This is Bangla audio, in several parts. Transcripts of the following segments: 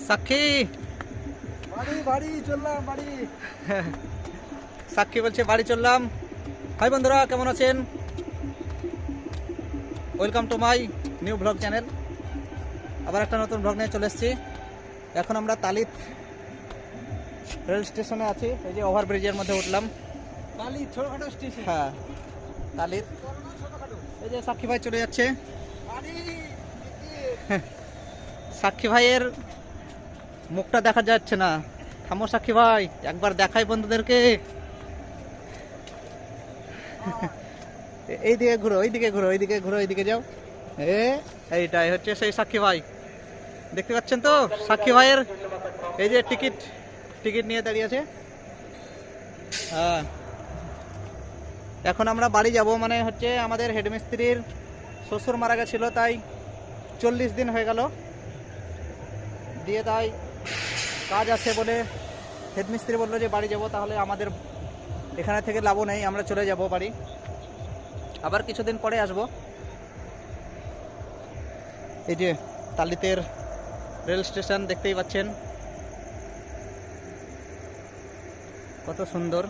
সাক্ষী বাড়ি বাড়ি চললাম বাড়ি। সাক্ষী বলছে বাড়ি চললাম। হাই বন্ধুরা, কেমন আছেন? Welcome to my new blog channel. আবার একটা নতুন ব্লগ নিয়ে চলে এসেছি। এখন আমরা তালিত রেল স্টেশনে আছি। এই যে ওভারব্রিজের মধ্যে উঠলাম। তালি ছোটখাটো স্টেশন। হ্যাঁ, তালিত। এই যে সাক্ষী ভাই চলে যাচ্ছে। বাড়ি সাক্ষী ভাইয়ের মুখটা দেখা যাচ্ছে না। থামো সাক্ষী ভাই, একবার দেখাই বন্ধুদেরকে। এইদিকে ঘুরো, ওইদিকে ঘুরো, ওইদিকে ঘুরো, ওইদিকে যাও। এইটাই হচ্ছে সেই সাক্ষী ভাই। দেখতে পাচ্ছেন তো সাক্ষী ভাইয়ের এই যে টিকিট টিকিট নিয়ে দাঁড়িয়ে আছে। হ্যাঁ, এখন আমরা বাড়ি যাব। মানে হচ্ছে আমাদের হেডমিস্ত্রির শ্বশুর মারা গেছিল, তাই 40 দিন হয়ে গেল দিয়ে, তাই কাজ আছে বলে হেডমিস্ত্রি বললো যে বাড়ি যাব। তাহলে আমাদের এখানে থেকে লাভ নেই, আমরা চলে যাব বাড়ি। আবার কিছুদিন পরে আসব। এই যে তালিতের রেল স্টেশন দেখতেই পাচ্ছেন, কত সুন্দর।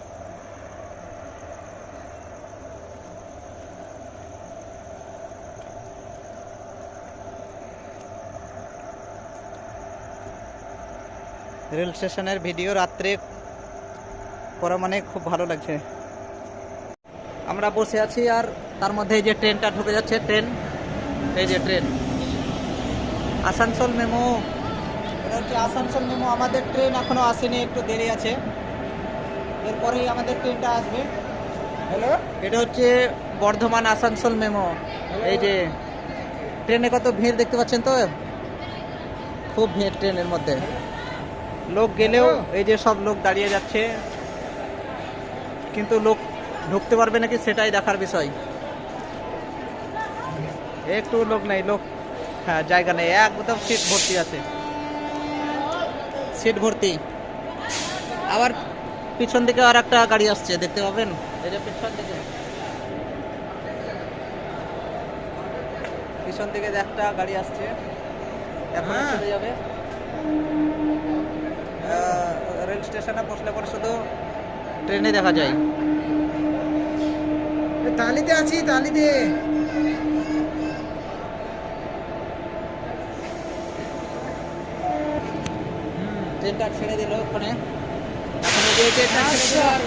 রেল স্টেশনের ভিডিও রাত্রে করা মানে খুব ভালো লাগছে। আমরা বসে আছি আর তার মধ্যে এই যে ট্রেনটা ঢুকে যাচ্ছে। ট্রেন, এই যে ট্রেন আসানসোল মেমো। এটা হচ্ছে আসানসোল মেমো। আমাদের ট্রেন এখনো আসেনি, একটু দেরি আছে। এরপরেই আমাদের ট্রেনটা আসবে। হ্যালো, এটা হচ্ছে বর্ধমান আসানসোল মেমো। এই যে ট্রেনে কত ভিড় দেখতে পাচ্ছেন তো, খুব ভিড় ট্রেনের মধ্যে। লোক গেলেও এই যে সব লোক দাঁড়িয়ে যাচ্ছে, কিন্তু লোক ঢুকতে পারবে নাকি সেটাই দেখার বিষয়। একটু লোক নেই, লোক হ্যাঁ জায়গা নেই, একদম সিট ভর্তি আছে, সিট ভর্তি। আবার পিছন দিকে আর একটা গাড়ি আসছে, দেখতে পাবেন এই যে পিছন দিকে, পিছন দিকে একটা গাড়ি আসছে, এখন চলে যাবে। রেল স্টেশনে বসলে পরে শুধু ট্রেনে দেখা যায়। তালিতে আছি তালিতে। ট্রেনটা ছেড়ে দিল ওখানে। এখন এই যে ট্রেনটা ছেড়ে দিল আর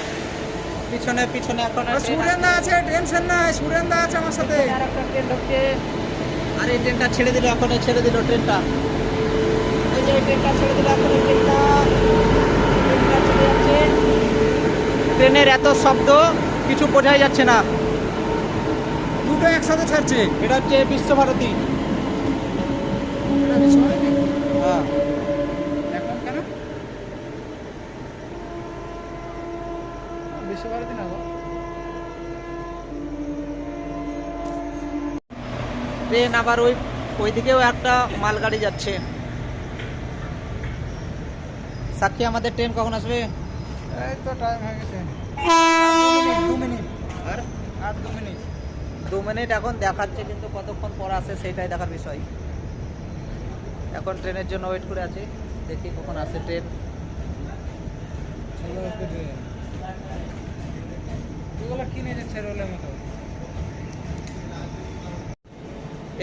পিছনে পিছনে এখন সুরেন্দা আছে, টেনশন নাই, সুরেন্দা আছে আমার সাথে। আর একটা ট্রেন ঢুকছে। আর এই ট্রেনটা ছেড়ে দিল, এখন ছেড়ে দিল ট্রেনটা। এই যে ট্রেনটা ছেড়ে দিল, এখন ট্রেনটা চলে যাচ্ছে। ট্রেনের এত শব্দ কিছু বোঝাই যাচ্ছে না। দুটো একসাথে ছাড়ছে। এটা হচ্ছে বিশ্বভারতী। হ্যাঁ, এখন কেন বিশ্বভারতী না গো? ট্রেন আবার ওইদিকেও একটা মালগাড়ি যাচ্ছে। সাক্ষী, আমাদের ট্রেন কখন আসবে? এই তো টাইম হয়ে গেছে। 2 মিনিট আর আর 2 মিনিট। 2 মিনিট এখন দেখাচ্ছে, কিন্তু কতক্ষণ পর আসে সেটাই দেখার বিষয়। এখন ট্রেনের জন্য ওয়েট করে আছি, দেখি কখন আসে ট্রেন। চলে আসবে ট্রেন। এগুলো কিনে যাচ্ছে রোলের মতো।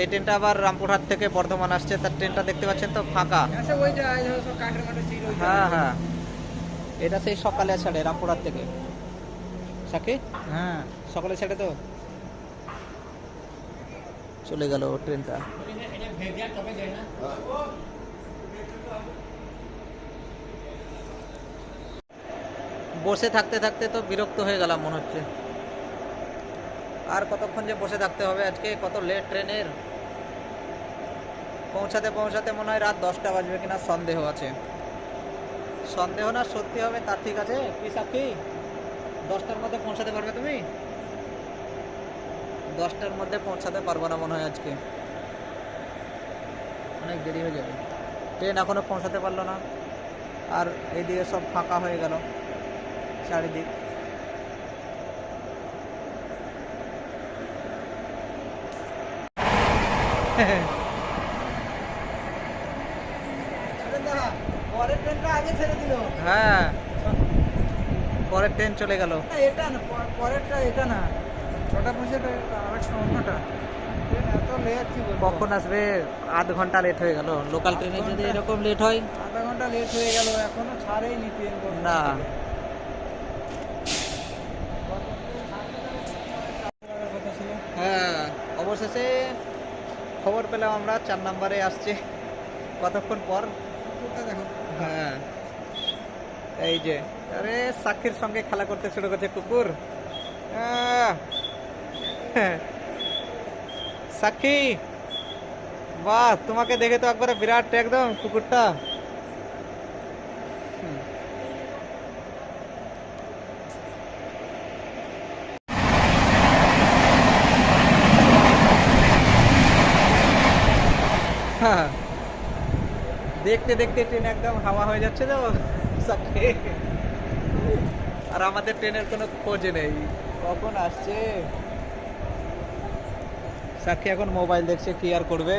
এই ট্রেনটা আবার রামপুরহাট থেকে বর্ধমান আসছে। তার ট্রেনটা দেখতে পাচ্ছেন তো, ফাঁকা। আচ্ছা, ওই যে আজ সব কাঠের মাঠে ছিল। হ্যাঁ হ্যাঁ, এটা সেই সকালে ছাড়ে রামপুরহাট থেকে। সাক্ষী, হ্যাঁ, সকালে ছাড়ে তো। চলে গেল ট্রেনটা। বসে থাকতে থাকতে তো বিরক্ত হয়ে গেলাম মনে হচ্ছে। আর কতক্ষণ যে বসে থাকতে হবে, আজকে কত লেট ট্রেনের। পৌঁছাতে পৌঁছাতে মনে হয় রাত 10টা বাজবে কিনা সন্দেহ আছে। সন্দেহ না, সত্যি হবে তার ঠিক আছে। কি সাক্ষী, 10টার মধ্যে পৌঁছাতে পারবে তুমি? 10টার মধ্যে পৌঁছাতে পারবো না মনে হয় আজকে, অনেক দেরি হয়ে যাবে। ট্রেন এখনো পৌঁছাতে পারলো না। আর এইদিকে সব ফাঁকা হয়ে গেল চারিদিক। পরের ট্রেনটা আগে ছেড়ে দিল। হ্যাঁ, পরের ট্রেন চলে গেল। এটা না, পরেরটা এটা না, 6:25 আরেকটা অন্যটা। ট্রেন এত লেট কি বলবো। কখন আসবে? আধ ঘন্টা লেট হয়ে গেল। লোকাল ট্রেনে যদি এরকম লেট হয়, আধা ঘন্টা লেট হয়ে গেল, এখনো ছাড়েইনি ট্রেন। না। কথা ছিল। হ্যাঁ, অবশেষে খবর পেলাম আমরা 4 নম্বরে আসছে কতক্ষণ পর। কুকুরটা দেখো। হ্যাঁ, এই যে, আরে সাক্ষীর সঙ্গে খেলা করতে শুরু করছে কুকুর। আহ! সাক্ষী, বাহ, তোমাকে দেখে তো একবারে বিরাট একদম কুকুরটা। হুম। হ্যাঁ, দেখতে দেখতে ট্রেন একদম হাওয়া হয়ে যাচ্ছে তো সাক্ষী। আর আমাদের ট্রেনের কোনো খোঁজ নেই, কখন আসছে। সাক্ষী এখন মোবাইল দেখছে, কি আর করবে।